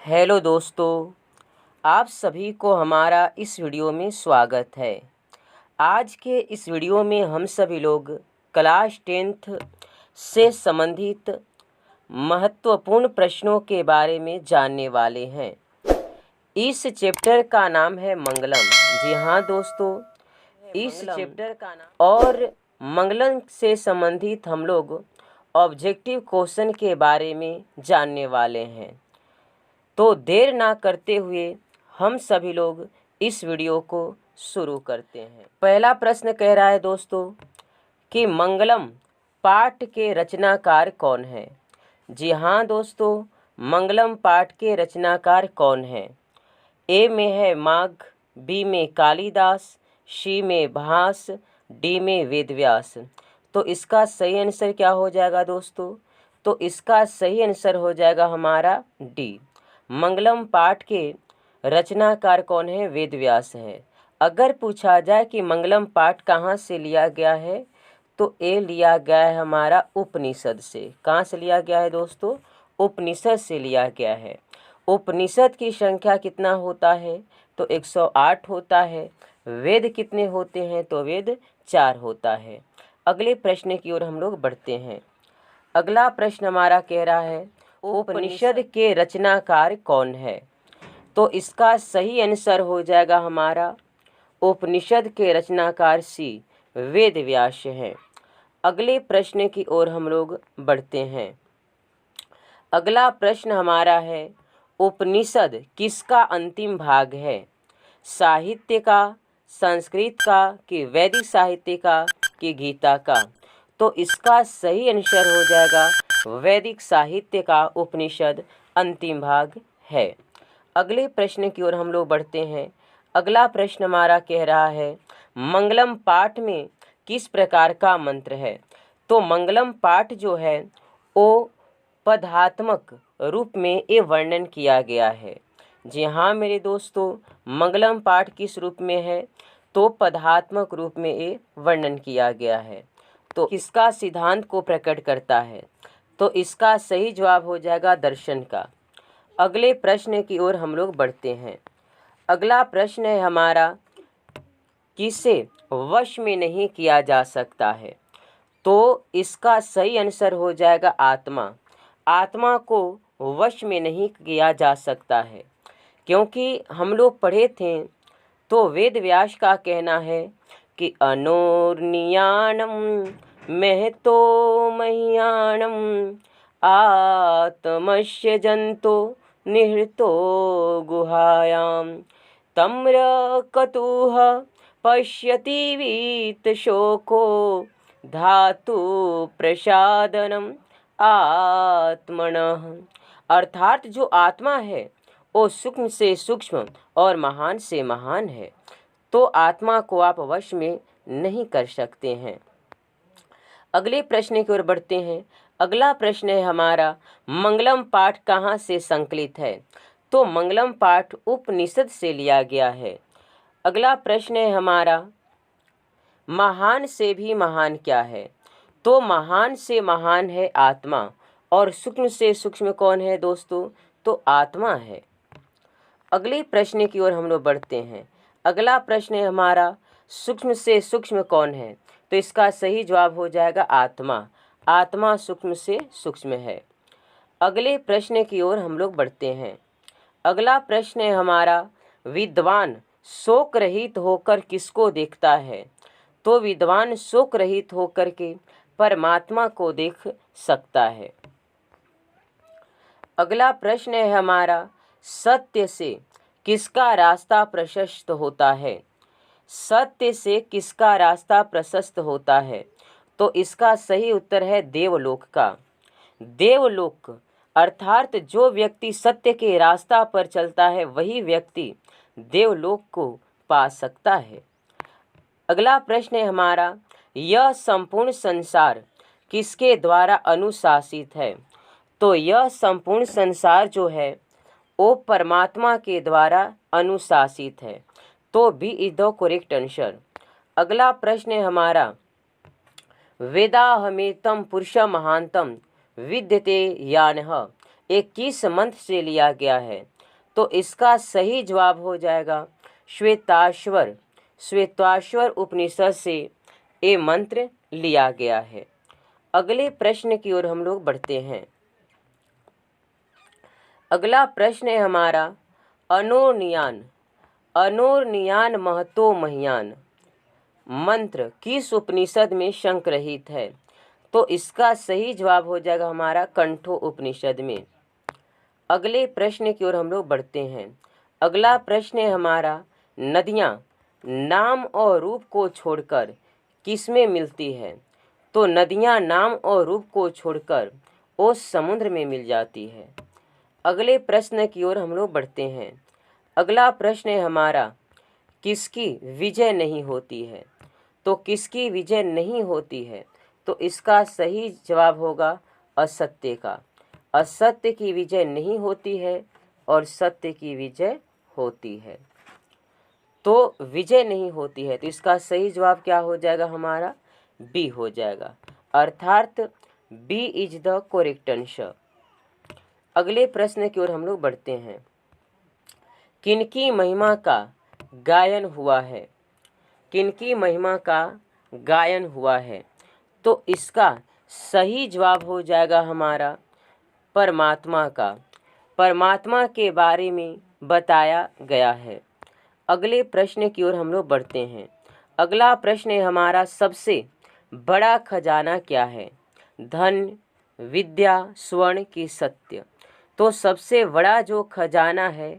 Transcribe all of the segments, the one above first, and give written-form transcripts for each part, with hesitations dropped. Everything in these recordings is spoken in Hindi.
हेलो दोस्तों, आप सभी को हमारा इस वीडियो में स्वागत है। आज के इस वीडियो में हम सभी लोग क्लास 10th से संबंधित महत्वपूर्ण प्रश्नों के बारे में जानने वाले हैं। इस चैप्टर का नाम है मंगलम। जी हाँ दोस्तों, इस चैप्टर का नाम और मंगलम से संबंधित हम लोग ऑब्जेक्टिव क्वेश्चन के बारे में जानने वाले हैं। तो देर ना करते हुए हम सभी लोग इस वीडियो को शुरू करते हैं। पहला प्रश्न कह रहा है दोस्तों कि मंगलम पाठ के रचनाकार कौन है। जी हाँ दोस्तों, मंगलम पाठ के रचनाकार कौन है। ए में है माघ, बी में कालिदास, सी में भास, डी में वेदव्यास। तो इसका सही आंसर क्या हो जाएगा दोस्तों? तो इसका सही आंसर हो जाएगा हमारा डी। मंगलम पाठ के रचनाकार कौन है? वेदव्यास है। अगर पूछा जाए कि मंगलम पाठ कहाँ से लिया गया है, तो ये लिया गया है हमारा उपनिषद से। कहाँ से लिया गया है दोस्तों? उपनिषद से लिया गया है। उपनिषद की संख्या कितना होता है? तो 108 होता है। वेद कितने होते हैं? तो वेद 4 होता है। अगले प्रश्न की ओर हम लोग बढ़ते हैं। अगला प्रश्न हमारा कह रहा है उपनिषद के रचनाकार कौन है। तो इसका सही आंसर हो जाएगा हमारा उपनिषद के रचनाकार सी वेद व्यास हैं। अगले प्रश्न की ओर हम लोग बढ़ते हैं। अगला प्रश्न हमारा है उपनिषद किसका अंतिम भाग है? साहित्य का, संस्कृत का, कि वैदिक साहित्य का, कि गीता का। तो इसका सही आंसर हो जाएगा वैदिक साहित्य का उपनिषद अंतिम भाग है। अगले प्रश्न की ओर हम लोग बढ़ते हैं। अगला प्रश्न हमारा कह रहा है मंगलम पाठ में किस प्रकार का मंत्र है। तो मंगलम पाठ जो है वो पदात्मक रूप में ये वर्णन किया गया है। जी हाँ मेरे दोस्तों, मंगलम पाठ किस रूप में है? तो पदात्मक रूप में ये वर्णन किया गया है। तो किसका सिद्धांत को प्रकट करता है? तो इसका सही जवाब हो जाएगा दर्शन का। अगले प्रश्न की ओर हम लोग बढ़ते हैं। अगला प्रश्न है हमारा किसे वश में नहीं किया जा सकता है। तो इसका सही आंसर हो जाएगा आत्मा। आत्मा को वश में नहीं किया जा सकता है, क्योंकि हम लोग पढ़े थे तो वेद व्यास का कहना है कि अनोर्नियाणम महतो मह्याणम आत्मस्य जंतो निहृतो गुहायाम तम्र कतुह पश्यति वीत शोको धातु प्रसादनम आत्मनः। अर्थात जो आत्मा है वो सूक्ष्म से सूक्ष्म और महान से महान है। तो आत्मा को आप वश में नहीं कर सकते हैं। अगले प्रश्न की ओर बढ़ते हैं। अगला प्रश्न है हमारा मंगलम पाठ कहाँ से संकलित है। तो मंगलम पाठ उपनिषद से लिया गया है। अगला प्रश्न है हमारा महान से भी महान क्या है। तो महान से महान है आत्मा, और सूक्ष्म से सूक्ष्म कौन है दोस्तों? तो आत्मा है। अगले प्रश्न की ओर हम लोग बढ़ते हैं। अगला प्रश्न है हमारा सूक्ष्म से सूक्ष्म कौन है। तो इसका सही जवाब हो जाएगा आत्मा। आत्मा सूक्ष्म से सूक्ष्म है। अगले प्रश्न की ओर हम लोग बढ़ते हैं। अगला प्रश्न है हमारा विद्वान शोक रहित होकर किसको देखता है। तो विद्वान शोक रहित होकर के परमात्मा को देख सकता है। अगला प्रश्न है हमारा सत्य से किसका रास्ता प्रशस्त होता है। सत्य से किसका रास्ता प्रशस्त होता है। तो इसका सही उत्तर है देवलोक का। देवलोक अर्थात जो व्यक्ति सत्य के रास्ता पर चलता है वही व्यक्ति देवलोक को पा सकता है। अगला प्रश्न है हमारा यह संपूर्ण संसार किसके द्वारा अनुशासित है। तो यह संपूर्ण संसार जो है वो परमात्मा के द्वारा अनुशासित है। तो B is the correct answer. अगला प्रश्न है हमारा वेदाहमेतम पुरुष महांतम विद्यते यानः। एक किस मंत्र से लिया गया है? तो इसका सही जवाब हो जाएगा श्वेताश्वर। श्वेताश्वर उपनिषद से ये मंत्र लिया गया है। अगले प्रश्न की ओर हम लोग बढ़ते हैं। अगला प्रश्न है हमारा अनोर्नियान। अनोर्नियान महतो महियान मंत्र किस उपनिषद में संग्रहित है? तो इसका सही जवाब हो जाएगा हमारा कंठो उपनिषद में। अगले प्रश्न की ओर हम लोग बढ़ते हैं। अगला प्रश्न है हमारा नदियाँ नाम और रूप को छोड़कर किसमें मिलती है? तो नदियाँ नाम और रूप को छोड़कर वो समुद्र में मिल जाती है। अगले प्रश्न की ओर हम लोग बढ़ते हैं। अगला प्रश्न है हमारा किसकी विजय नहीं होती है? तो किसकी विजय नहीं होती है? तो इसका सही जवाब होगा असत्य का। असत्य की विजय नहीं होती है और सत्य की विजय होती है। तो विजय नहीं होती है, तो इसका सही जवाब क्या हो जाएगा हमारा? बी हो जाएगा, अर्थात B is the correct answer. अगले प्रश्न की ओर हम लोग बढ़ते हैं। किनकी महिमा का गायन हुआ है? किनकी महिमा का गायन हुआ है? तो इसका सही जवाब हो जाएगा हमारा परमात्मा का। परमात्मा के बारे में बताया गया है। अगले प्रश्न की ओर हम लोग बढ़ते हैं। अगला प्रश्न है हमारा सबसे बड़ा खजाना क्या है? धन, विद्या, स्वर्ण की सत्य? तो सबसे बड़ा जो खजाना है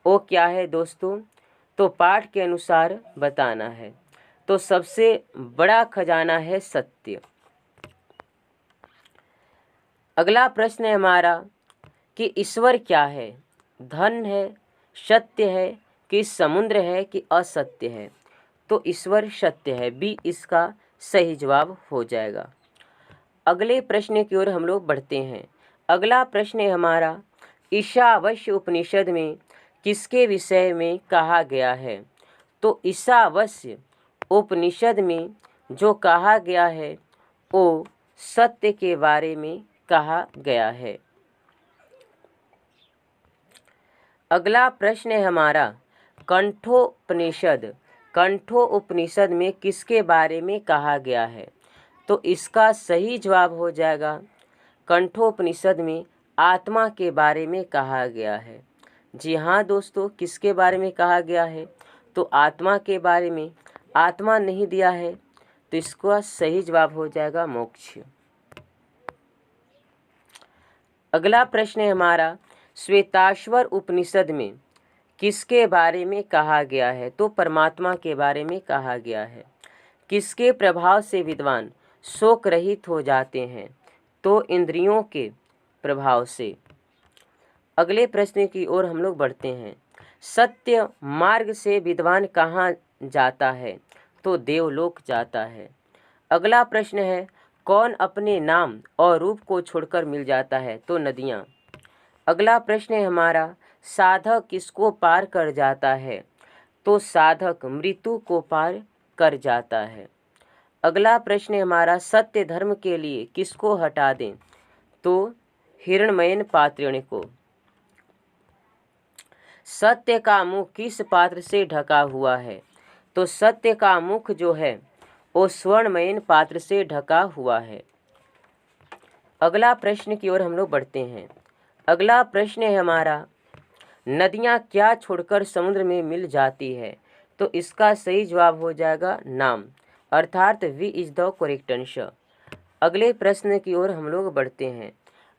वो क्या है दोस्तों? तो पाठ के अनुसार बताना है। तो सबसे बड़ा खजाना है सत्य। अगला प्रश्न है हमारा कि ईश्वर क्या है? धन है, सत्य है कि समुद्र है कि असत्य है? तो ईश्वर सत्य है, बी इसका सही जवाब हो जाएगा। अगले प्रश्न की ओर हम लोग बढ़ते हैं। अगला प्रश्न है हमारा ईशावास्य उपनिषद में किसके विषय में कहा गया है? तो ईशावास्य उपनिषद में जो कहा गया है वो सत्य के बारे में कहा गया है। अगला प्रश्न है हमारा कंठोपनिषद। कंठोपनिषद में किसके बारे में कहा गया है? तो इसका सही जवाब हो जाएगा कंठोपनिषद में आत्मा के बारे में कहा गया है। जी हाँ दोस्तों, किसके बारे में कहा गया है? तो आत्मा के बारे में। आत्मा नहीं दिया है तो इसका सही जवाब हो जाएगा मोक्ष। अगला प्रश्न है हमारा श्वेताश्वर उपनिषद में किसके बारे में कहा गया है? तो परमात्मा के बारे में कहा गया है। किसके प्रभाव से विद्वान शोक रहित हो जाते हैं? तो इंद्रियों के प्रभाव से। अगले प्रश्न की ओर हम लोग बढ़ते हैं। सत्य मार्ग से विद्वान कहाँ जाता है? तो देवलोक जाता है। अगला प्रश्न है कौन अपने नाम और रूप को छोड़कर मिल जाता है? तो नदियाँ। अगला प्रश्न है हमारा साधक किसको पार कर जाता है? तो साधक मृत्यु को पार कर जाता है। अगला प्रश्न है हमारा सत्य धर्म के लिए किसको हटा दें? तो हिरण्मयन पात्रिण को। सत्य का मुख किस पात्र से ढका हुआ है? तो सत्य का मुख जो है वो स्वर्णमयन पात्र से ढका हुआ है। अगला प्रश्न की ओर हम लोग बढ़ते हैं। अगला प्रश्न है हमारा नदियाँ क्या छोड़कर समुद्र में मिल जाती है? तो इसका सही जवाब हो जाएगा नाम, अर्थात B is the correct answer. अगले प्रश्न की ओर हम लोग बढ़ते हैं।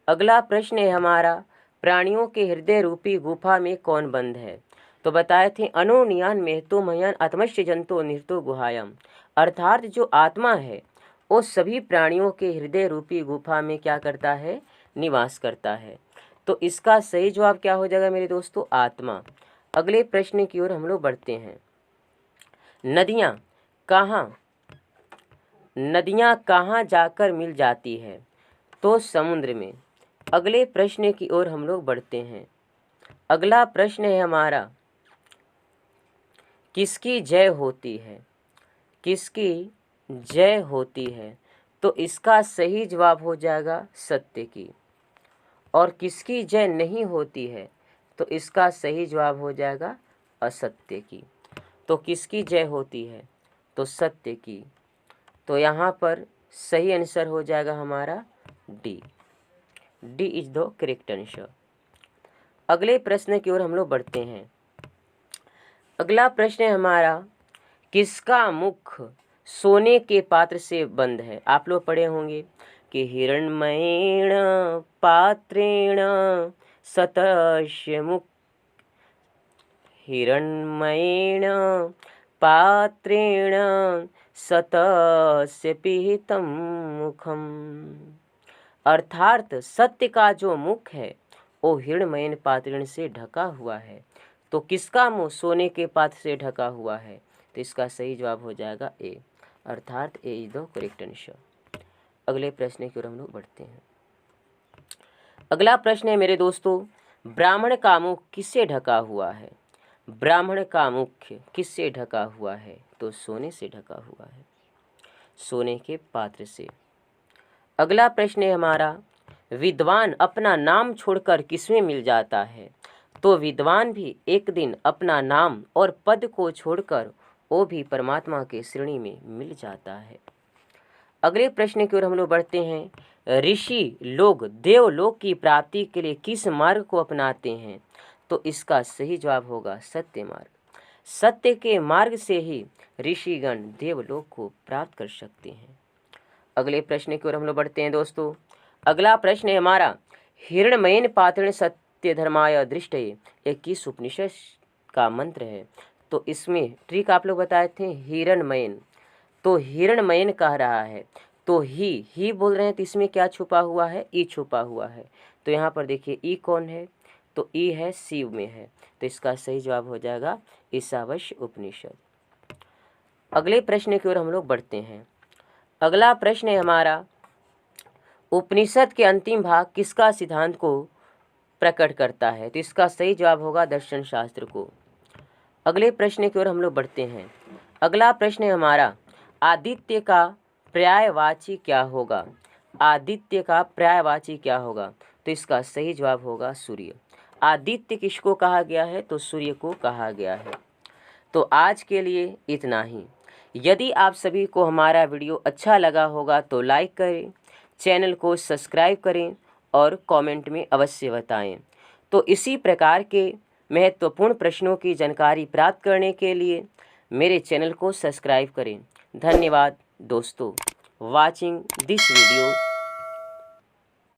अगला प्रश्न है हमारा प्राणियों के हृदय रूपी गुफा में कौन बंद है? तो बताए थे अनोनियान महतो मयान आत्मश्य जंतो निहतो गुहायाम, अर्थात जो आत्मा है वो सभी प्राणियों के हृदय रूपी गुफा में क्या करता है? निवास करता है। तो इसका सही जवाब क्या हो जाएगा मेरे दोस्तों? आत्मा। अगले प्रश्न की ओर हम लोग बढ़ते हैं। नदियाँ कहाँ जाकर मिल जाती है? तो समुद्र में। अगले प्रश्न की ओर हम लोग बढ़ते हैं। अगला प्रश्न है हमारा किसकी जय होती है? किसकी जय होती है? तो इसका सही जवाब हो जाएगा सत्य की। और किसकी जय नहीं होती है? तो इसका सही जवाब हो जाएगा असत्य की। तो किसकी जय होती है? तो सत्य की। तो यहाँ पर सही आंसर हो जाएगा हमारा D. D is the correct answer. अगले प्रश्न की ओर हम लोग बढ़ते हैं। अगला प्रश्न है हमारा, किसका मुख सोने के पात्र से बंद है? आप लोग पढ़े होंगे कि हिरण्मयेण पात्रेण सतस्य मुख, हिरण्मयेण पात्रेण सतस्य पिहितं मुखम। अर्थात सत्य का जो मुख है वो हिरण्मयेन पात्रेण से ढका हुआ है। तो किसका मुंह सोने के पात्र से ढका हुआ है? तो इसका सही जवाब हो जाएगा ए, अर्थात ए इज द करेक्ट आंसर। अगले प्रश्न की ओर हम लोग बढ़ते हैं। अगला प्रश्न है मेरे दोस्तों, ब्राह्मण का मुख किससे ढका हुआ है? ब्राह्मण का मुख किससे ढका हुआ है? तो सोने से ढका हुआ है, सोने के पात्र से। अगला प्रश्न है हमारा, विद्वान अपना नाम छोड़कर किसमें मिल जाता है? तो विद्वान भी एक दिन अपना नाम और पद को छोड़कर वो भी परमात्मा के श्रेणी में मिल जाता है। अगले प्रश्न की ओर हम लोग बढ़ते हैं। ऋषि लोग देवलोक की प्राप्ति के लिए किस मार्ग को अपनाते हैं? तो इसका सही जवाब होगा सत्य मार्ग। सत्य के मार्ग से ही ऋषिगण देवलोक को प्राप्त कर सकते हैं। अगले प्रश्न की ओर हम लोग बढ़ते हैं दोस्तों। अगला प्रश्न है हमारा, हिरण्मयेन पात्रेण सत्य धर्माय दृष्टये, ये किस उपनिषद का मंत्र है? तो इसमें ट्रिक आप लोग बताए थे हिरण्मयेन, तो हिरण्मयेन कह रहा है, तो ही बोल रहे हैं, तो इसमें क्या छुपा हुआ है? ई छुपा हुआ है। तो यहाँ पर देखिए ई कौन है? तो ई है शिव में है, तो इसका सही जवाब हो जाएगा ईशावास्य उपनिषद। अगले प्रश्न की ओर हम लोग बढ़ते हैं। अगला प्रश्न है हमारा, उपनिषद के अंतिम भाग किसका सिद्धांत को प्रकट करता है? तो इसका सही जवाब होगा दर्शन शास्त्र को। अगले प्रश्न की ओर हम लोग बढ़ते हैं। अगला प्रश्न है हमारा, आदित्य का पर्यायवाची क्या होगा? आदित्य का पर्यायवाची क्या होगा? तो इसका सही जवाब होगा सूर्य। आदित्य किसको कहा गया है? तो सूर्य को कहा गया है। तो आज के लिए इतना ही। यदि आप सभी को हमारा वीडियो अच्छा लगा होगा तो लाइक करें, चैनल को सब्सक्राइब करें और कमेंट में अवश्य बताएं। तो इसी प्रकार के महत्वपूर्ण प्रश्नों की जानकारी प्राप्त करने के लिए मेरे चैनल को सब्सक्राइब करें। धन्यवाद दोस्तों, वाचिंग दिस वीडियो।